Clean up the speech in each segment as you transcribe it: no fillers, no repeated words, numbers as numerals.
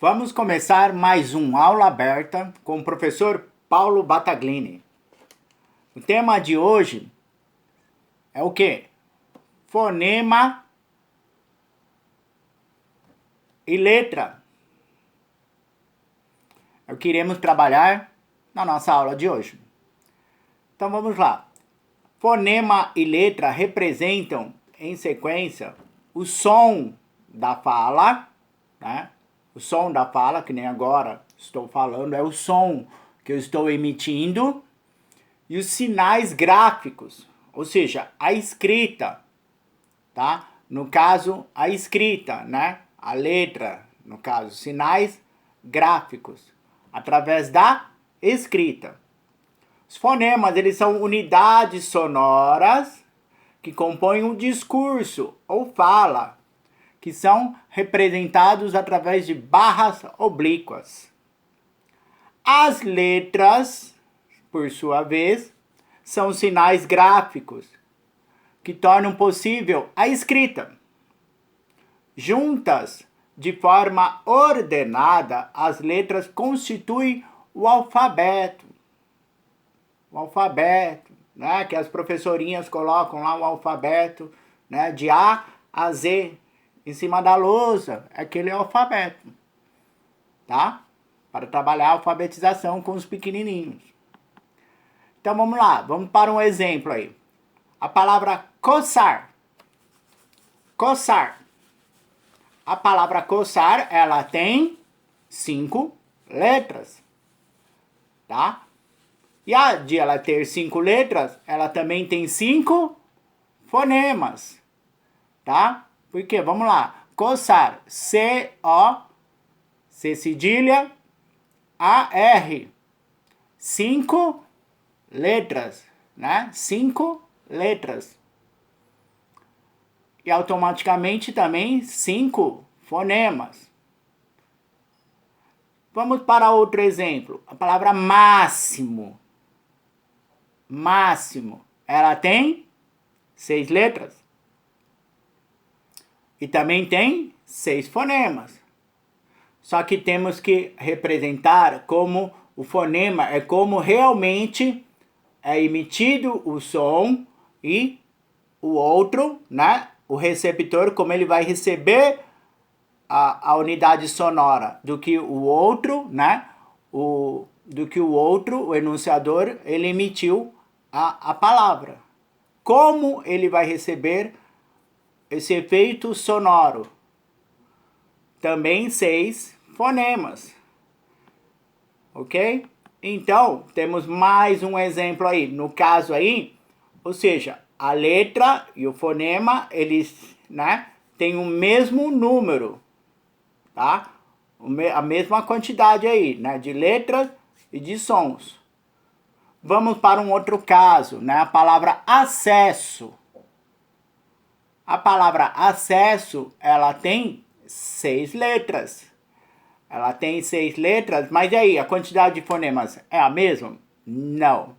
Vamos começar mais um aula aberta com o professor Paulo Battaglini. O tema de hoje é o quê? Fonema e letra. É o que iremos trabalhar na nossa aula de hoje. Então vamos lá. Fonema e letra representam, em sequência, o som da fala, né? O som da fala, que nem agora estou falando, é o som que eu estou emitindo, e os sinais gráficos, ou seja, a escrita, tá? No caso, a escrita, né? A letra, no caso, sinais gráficos, através da escrita. Os fonemas, eles são unidades sonoras que compõem um discurso ou fala, que são representados através de barras oblíquas. As letras, por sua vez, são sinais gráficos que tornam possível a escrita. Juntas, de forma ordenada, as letras constituem o alfabeto. O alfabeto, né? Que as professorinhas colocam lá o alfabeto, né? De A a Z. Em cima da lousa, aquele é o alfabeto, tá? Para trabalhar a alfabetização com os pequenininhos. Então vamos lá, vamos para um exemplo aí. A palavra coçar. Coçar. A palavra coçar, ela tem 5 letras, tá? E a de ela ter 5 letras, ela também tem 5 fonemas, tá? Por quê? Vamos lá. Coçar. C-O, C cedilha, A-R. 5 letras, né? 5 letras. E automaticamente também 5 fonemas. Vamos para outro exemplo. A palavra máximo. Máximo. Ela tem 6 letras. E também tem 6 fonemas. Só que temos que representar como o fonema é como realmente é emitido o som e o outro, né? O receptor, como ele vai receber a unidade sonora do que o outro, né? Do que o outro, o enunciador, ele emitiu a palavra. Como ele vai receber esse efeito sonoro? Também 6 fonemas. Ok? Então, temos mais um exemplo aí. No caso aí, ou seja, a letra e o fonema, eles, né, têm o mesmo número, tá? A mesma quantidade aí, né, de letras e de sons. Vamos para um outro caso, né? A palavra acesso. A palavra acesso, ela tem 6 letras. Ela tem 6 letras, mas e aí, a quantidade de fonemas é a mesma? Não.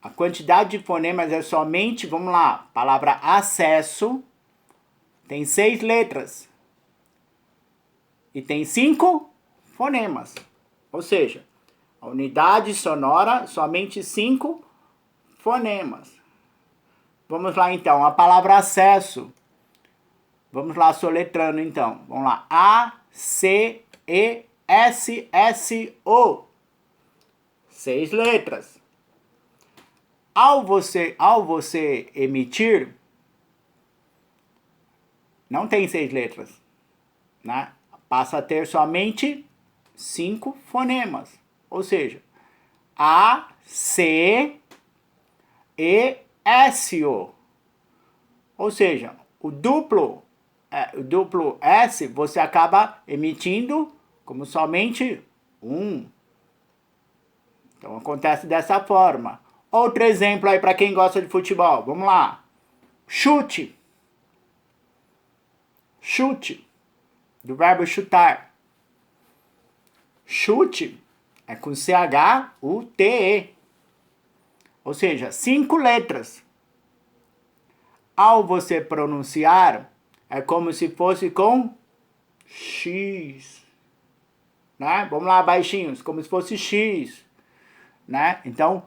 A quantidade de fonemas é somente, vamos lá, palavra acesso, tem 6 letras. E tem 5 fonemas. Ou seja, a unidade sonora, somente 5 fonemas. Vamos lá então, a palavra acesso. Vamos lá soletrando então. Vamos lá. A-C-E-S-S-O. 6 letras. Ao você emitir, não tem 6 letras, né? Passa a ter somente 5 fonemas. Ou seja, A-C-E-S-O. Ou seja, o duplo S você acaba emitindo como somente um. Então acontece dessa forma. Outro exemplo aí para quem gosta de futebol. Vamos lá. Chute. Chute. Do verbo chutar. Chute é com C-H-U-T-E. Ou seja, 5 letras. Ao você pronunciar, é como se fosse com X. né? Vamos lá, baixinhos, como se fosse X, né? Então,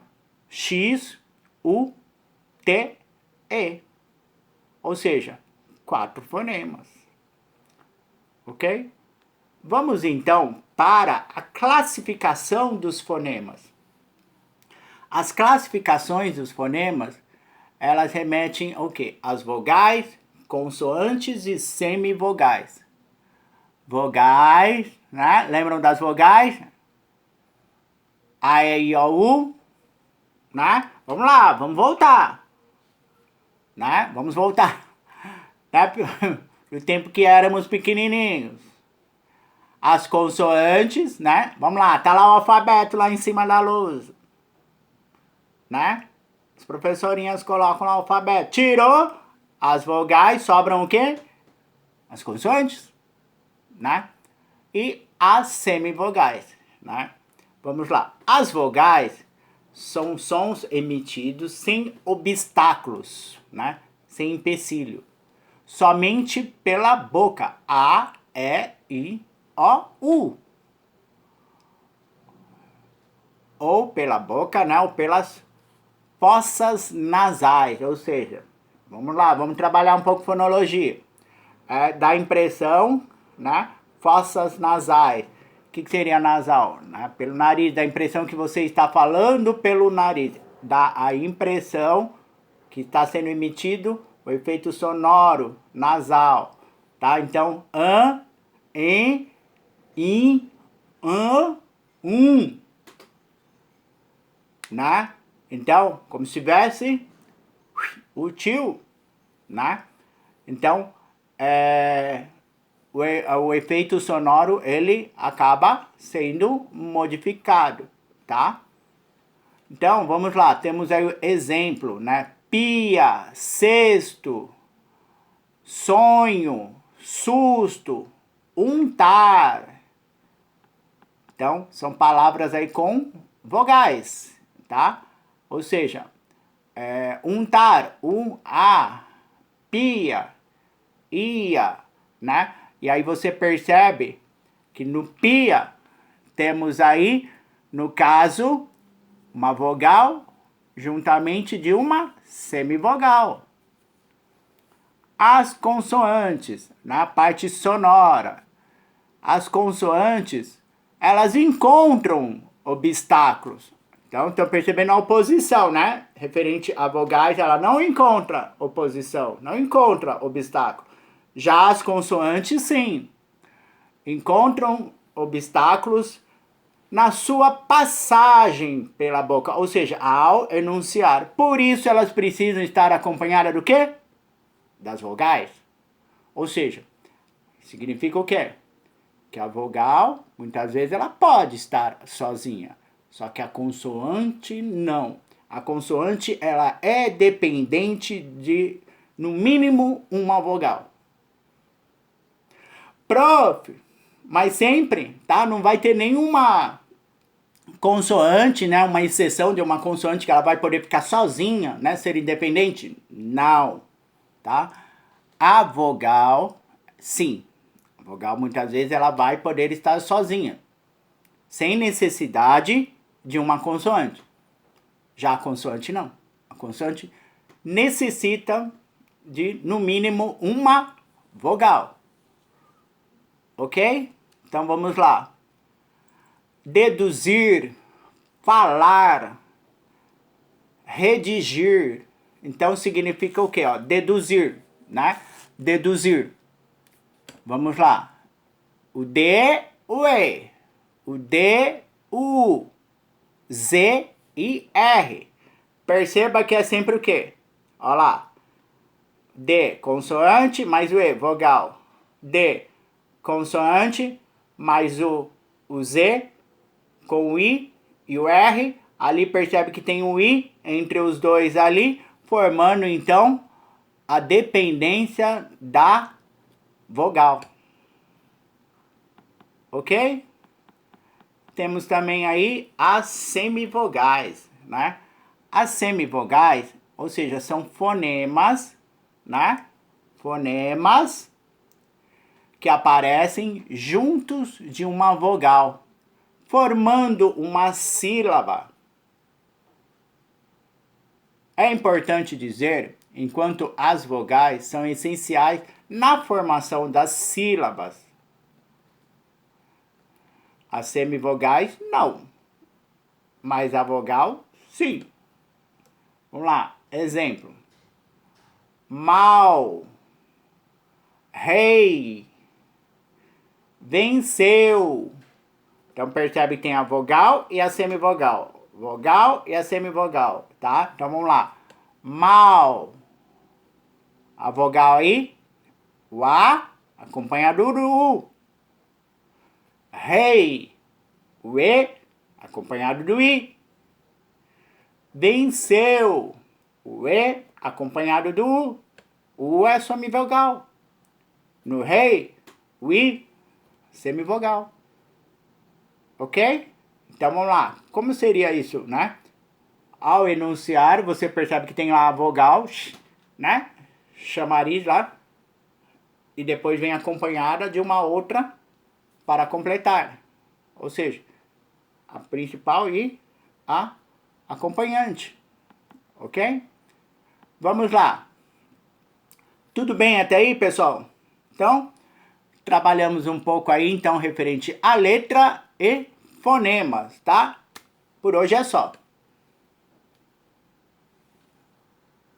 X, U, T, E. Ou seja, 4 fonemas. Ok? Vamos então para a classificação dos fonemas. As classificações dos fonemas, elas remetem ao quê? As vogais, consoantes e semivogais. Vogais, né? Lembram das vogais? A, E, I, O, U, né? Vamos lá, vamos voltar, né? Vamos voltar, né? Pro tempo que éramos pequenininhos. As consoantes, né? Vamos lá, tá lá o alfabeto lá em cima da luz, né? As professorinhas colocam lá o alfabeto. Tirou as vogais, sobram o quê? As consoantes, né? E as semivogais, né? Vamos lá. As vogais são sons emitidos sem obstáculos, né? Sem empecilho. Somente pela boca. A, E, I, O, U. Ou pela boca, né? Ou pelas fossas nasais. Ou seja, vamos lá, vamos trabalhar um pouco fonologia. Dá impressão, né? Fossas nasais. O que seria nasal? Né? Pelo nariz, dá a impressão que você está falando pelo nariz. Dá a impressão que está sendo emitido o efeito sonoro nasal. Tá? Então, an, em, in, an, né? Então, como se tivesse o tio, né? Então, o efeito sonoro, ele acaba sendo modificado, tá? Então, vamos lá, temos aí o exemplo, né? Pia, cesto, sonho, susto, untar. Então, são palavras aí com vogais, tá? Ou seja, untar, a, pia, ia, né? E aí você percebe que no pia temos aí, no caso, uma vogal juntamente de uma semivogal. As consoantes, na parte sonora, as consoantes, elas encontram obstáculos. Então, estão percebendo a oposição, né? Referente a vogais, ela não encontra oposição, não encontra obstáculo. Já as consoantes, sim, encontram obstáculos na sua passagem pela boca, ou seja, ao enunciar. Por isso elas precisam estar acompanhadas do quê? Das vogais. Ou seja, significa o quê? Que a vogal, muitas vezes, ela pode estar sozinha. Só que a consoante, não. A consoante, ela é dependente de, no mínimo, uma vogal. Prof, mas sempre, tá? Não vai ter nenhuma consoante, né? Uma exceção de uma consoante que ela vai poder ficar sozinha, né? Ser independente? Não, tá? A vogal, sim. A vogal, muitas vezes, ela vai poder estar sozinha, sem necessidade de uma consoante. Já a consoante, não. A consoante necessita de, no mínimo, uma vogal. Ok? Então, vamos lá. Deduzir, falar, redigir. Então, significa o quê? Ó, deduzir, né? Deduzir. Vamos lá. O D, o E. O D, o U. Z e R. Perceba que é sempre o quê? Olha lá. D, consoante, mais o E, vogal. D, consoante, mais o Z, com o I e o R. Ali percebe que tem um I entre os dois ali, formando então a dependência da vogal. Ok? Temos também aí as semivogais, né? As semivogais, ou seja, são fonemas, né? Fonemas que aparecem juntos de uma vogal. formando uma sílaba. É importante dizer, enquanto as vogais são essenciais na formação das sílabas, as semivogais não, mas a vogal sim. Vamos lá, exemplo. Mal, rei, venceu. Então percebe que tem a vogal e a semivogal. Vogal e a semivogal, tá? Então vamos lá. Mal. A vogal aí, o A, acompanhado do U. Rei, o E, acompanhado do I. Venceu, o E, acompanhado do U. O U é semivogal. No rei, o I, semivogal. Ok? Então vamos lá. Como seria isso, né? Ao enunciar, você percebe que tem lá a vogal, né? Chamariz lá. E depois vem acompanhada de uma outra para completar. Ou seja, a principal e a acompanhante. Ok? Vamos lá. Tudo bem até aí, pessoal? Então, trabalhamos um pouco aí, então, referente à letra e fonemas, tá? Por hoje é só.